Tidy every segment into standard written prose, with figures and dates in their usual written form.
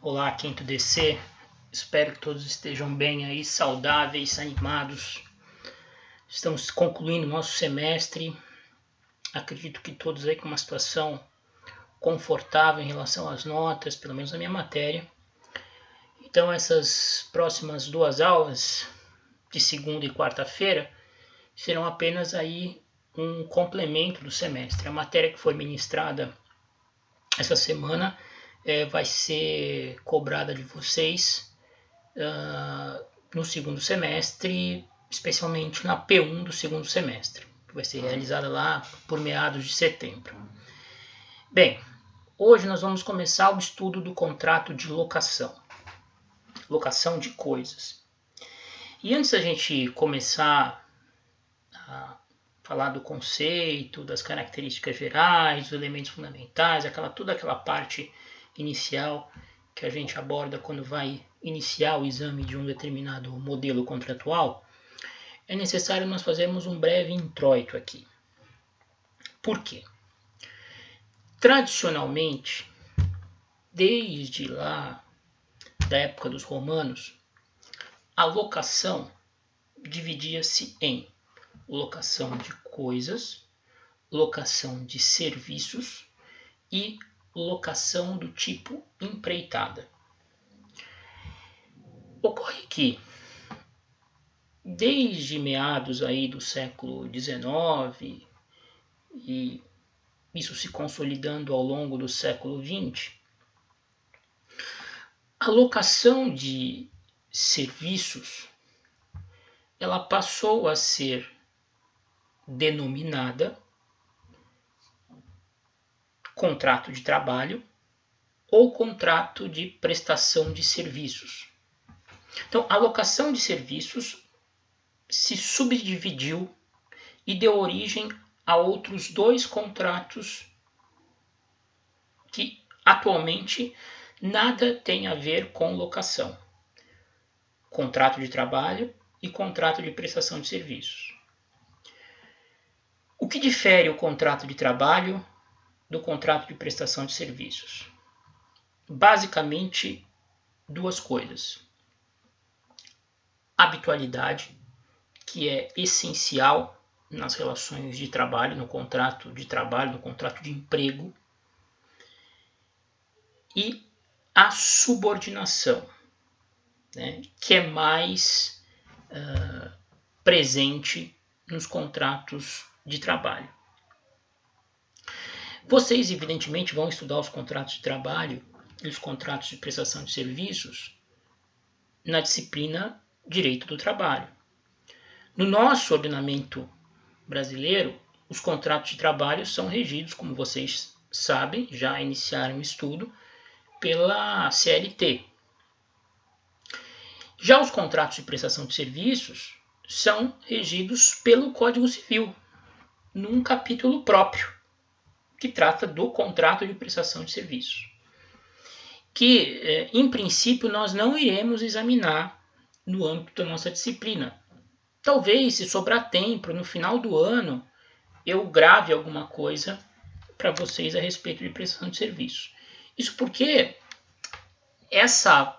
Olá, quinto DC. Espero que todos estejam bem aí, saudáveis, animados. Estamos concluindo nosso semestre. Acredito que todos aí com uma situação confortável em relação às notas, pelo menos na minha matéria. Então essas próximas 2 aulas, de segunda e quarta-feira, serão apenas aí um complemento do semestre. A matéria que foi ministrada essa semana vai ser cobrada de vocês no segundo semestre, especialmente na P1 do segundo semestre, que vai ser realizada lá por meados de setembro. Bem, hoje nós vamos começar o estudo do contrato de locação de coisas. E antes da gente começar a falar do conceito, das características gerais, dos elementos fundamentais, toda aquela parte inicial que a gente aborda quando vai iniciar o exame de um determinado modelo contratual, é necessário nós fazermos um breve introito aqui. Por quê? Tradicionalmente, desde lá da época dos romanos, a locação dividia-se em locação de coisas, locação de serviços e locação do tipo empreitada. Ocorre que, desde meados aí do século XIX, e isso se consolidando ao longo do século XX, a locação de serviços ela passou a ser denominada contrato de trabalho ou contrato de prestação de serviços. Então, a locação de serviços se subdividiu e deu origem a outros 2 contratos que atualmente nada tem a ver com locação: contrato de trabalho e contrato de prestação de serviços. O que difere o contrato de trabalho do contrato de prestação de serviços? Basicamente, 2 coisas: habitualidade, que é essencial nas relações de trabalho, no contrato de trabalho, no contrato de emprego, e a subordinação, né, que é mais presente nos contratos de trabalho. Vocês, evidentemente, vão estudar os contratos de trabalho e os contratos de prestação de serviços na disciplina Direito do Trabalho. No nosso ordenamento brasileiro, os contratos de trabalho são regidos, como vocês sabem, já iniciaram o estudo, pela CLT. Já os contratos de prestação de serviços são regidos pelo Código Civil, num capítulo próprio, que trata do contrato de prestação de serviços, que, em princípio, nós não iremos examinar no âmbito da nossa disciplina. Talvez, se sobrar tempo, no final do ano, eu grave alguma coisa para vocês a respeito de prestação de serviços. Isso porque essa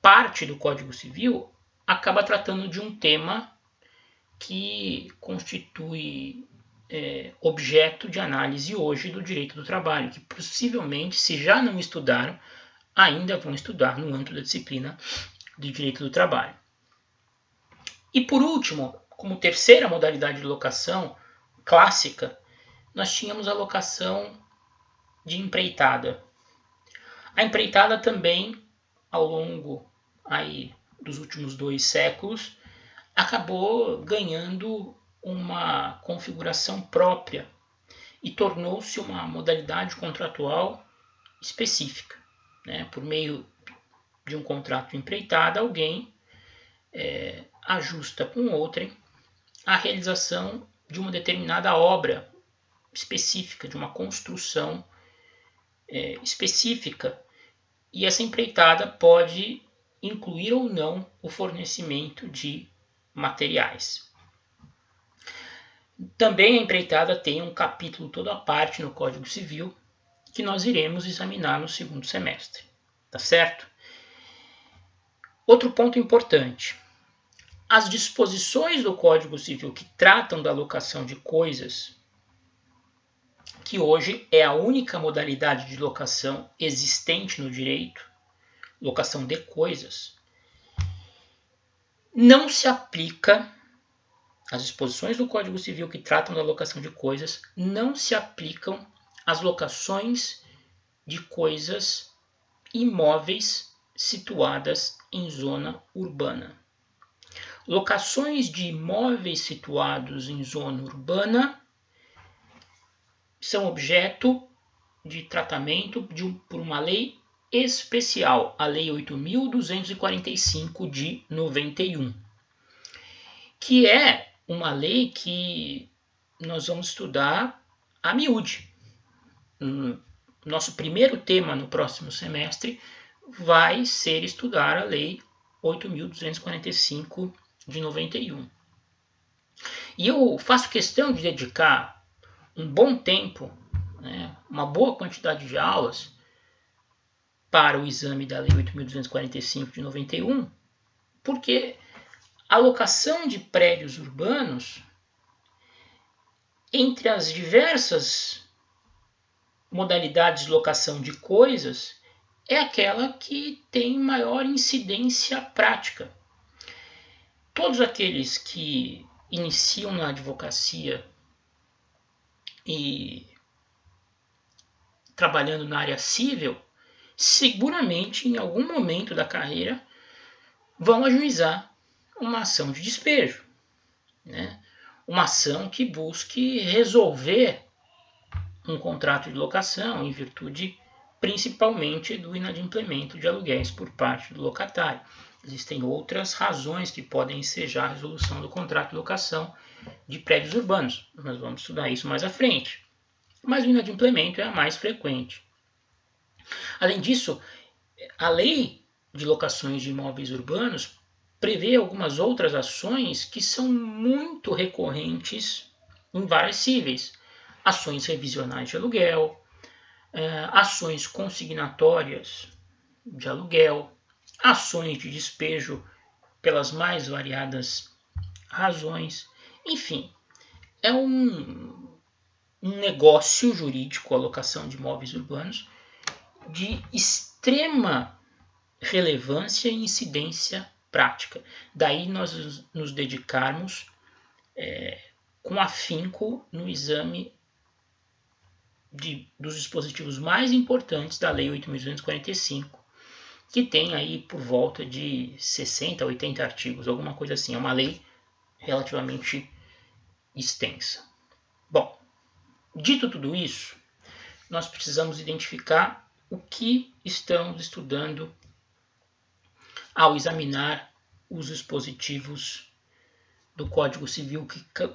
parte do Código Civil acaba tratando de um tema que constitui objeto de análise hoje do direito do trabalho, que possivelmente, se já não estudaram, ainda vão estudar no âmbito da disciplina de direito do trabalho. E por último, como terceira modalidade de locação clássica, nós tínhamos a locação de empreitada. A empreitada também, ao longo aí dos últimos 2 séculos, acabou ganhando uma configuração própria e tornou-se uma modalidade contratual específica, né? Por meio de um contrato de empreitada, alguém ajusta com outrem a realização de uma determinada obra específica, de uma construção específica, e essa empreitada pode incluir ou não o fornecimento de materiais. Também a empreitada tem um capítulo todo à parte no Código Civil que nós iremos examinar no segundo semestre. tá certo? Outro ponto importante. As disposições do Código Civil que tratam da locação de coisas, que hoje é a única modalidade de locação existente no direito, locação de coisas, não se aplica, as disposições do Código Civil que tratam da locação de coisas não se aplicam às locações de coisas imóveis situadas em zona urbana. Locações de imóveis situados em zona urbana são objeto de tratamento por uma lei especial, a Lei 8.245 de 91, que é uma lei que nós vamos estudar a miúde. Nosso primeiro tema no próximo semestre vai ser estudar a Lei 8.245 de 91. E eu faço questão de dedicar um bom tempo, uma boa quantidade de aulas para o exame da Lei 8.245 de 91, porque a locação de prédios urbanos, entre as diversas modalidades de locação de coisas, é aquela que tem maior incidência prática. Todos aqueles que iniciam na advocacia e trabalhando na área civil, seguramente em algum momento da carreira vão ajuizar uma ação de despejo, uma ação que busque resolver um contrato de locação em virtude principalmente do inadimplemento de aluguéis por parte do locatário. Existem outras razões que podem ensejar a resolução do contrato de locação de prédios urbanos. Nós vamos estudar isso mais à frente. Mas o inadimplemento é a mais frequente. Além disso, a lei de locações de imóveis urbanos prevê algumas outras ações que são muito recorrentes em várias cíveis. Ações revisionais de aluguel, ações consignatórias de aluguel, ações de despejo pelas mais variadas razões. Enfim, é um negócio jurídico, a locação de imóveis urbanos, de extrema relevância e incidência prática. Daí nós nos dedicarmos com afinco no exame dos dispositivos mais importantes da Lei 8.245, que tem aí por volta de 60 a 80 artigos, alguma coisa assim. É uma lei relativamente extensa. Bom, dito tudo isso, nós precisamos identificar o que estamos estudando ao examinar os dispositivos do Código Civil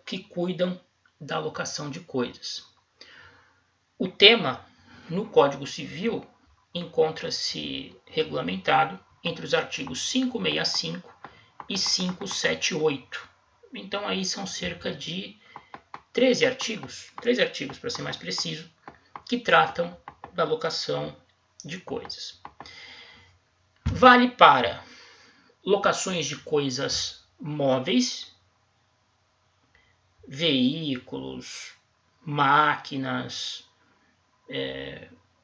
que cuidam da locação de coisas. O tema no Código Civil encontra-se regulamentado entre os artigos 565 e 578. Então aí são cerca de 13 artigos para ser mais preciso, que tratam da locação de coisas. Vale para locações de coisas móveis, veículos, máquinas,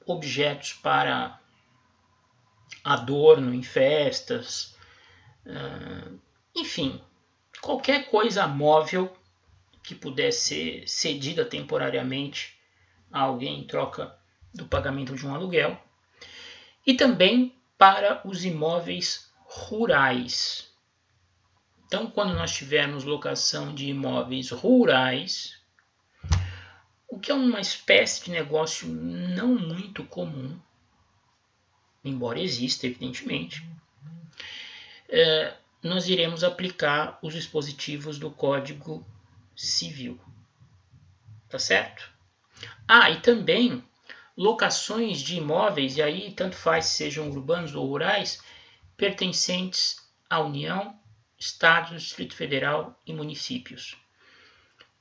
objetos para adorno em festas, enfim, qualquer coisa móvel que pudesse ser cedida temporariamente a alguém em troca do pagamento de um aluguel, e também para os imóveis rurais. Então, quando nós tivermos locação de imóveis rurais, o que é uma espécie de negócio não muito comum, embora exista, evidentemente, nós iremos aplicar os dispositivos do Código Civil. Tá certo? E também locações de imóveis, e aí tanto faz sejam urbanos ou rurais, pertencentes à União, Estados, Distrito Federal e municípios.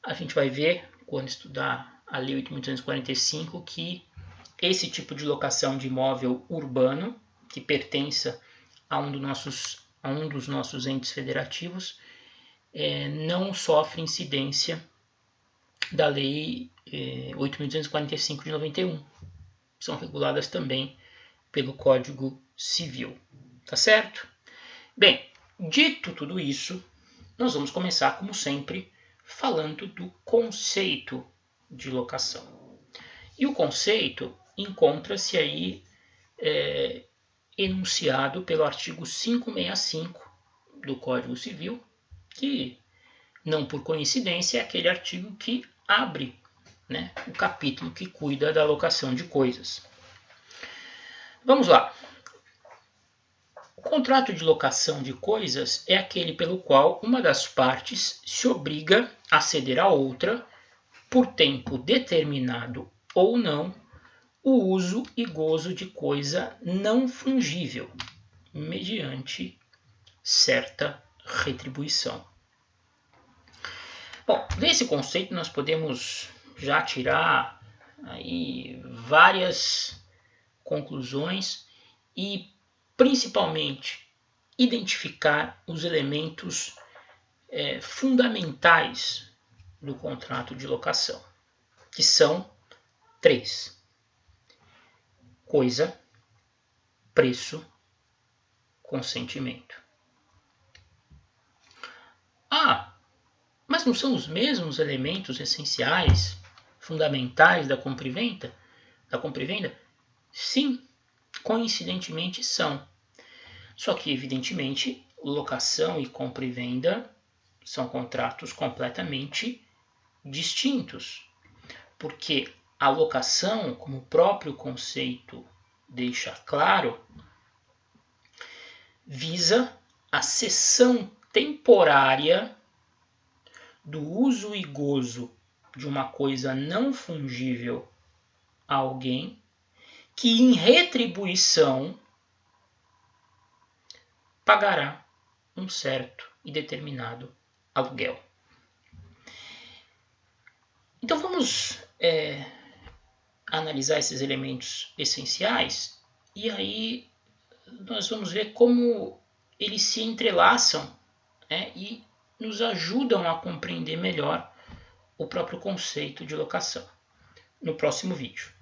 A gente vai ver, quando estudar a Lei 8.245, que esse tipo de locação de imóvel urbano, que pertença a um dos nossos entes federativos não sofre incidência da Lei 8.245 de 91. São reguladas também pelo Código Civil. Tá certo? Bem, dito tudo isso, nós vamos começar, como sempre, falando do conceito de locação. E o conceito encontra-se aí enunciado pelo artigo 565 do Código Civil, que, não por coincidência, é aquele artigo que abre, né, o capítulo que cuida da locação de coisas. Vamos lá. O contrato de locação de coisas é aquele pelo qual uma das partes se obriga a ceder à outra, por tempo determinado ou não, o uso e gozo de coisa não fungível, mediante certa retribuição. Bom, desse conceito nós podemos já tirar aí várias conclusões e principalmente identificar os elementos fundamentais do contrato de locação, que são 3: coisa, preço, consentimento. Mas não são os mesmos elementos essenciais, fundamentais da compra e venda? Sim, coincidentemente são. Só que, evidentemente, locação e compra e venda são contratos completamente distintos. Porque a locação, como o próprio conceito deixa claro, visa a cessão temporária do uso e gozo de uma coisa não fungível a alguém que, em retribuição, pagará um certo e determinado aluguel. Então vamos analisar esses elementos essenciais e aí nós vamos ver como eles se entrelaçam e nos ajudam a compreender melhor o próprio conceito de locação no próximo vídeo.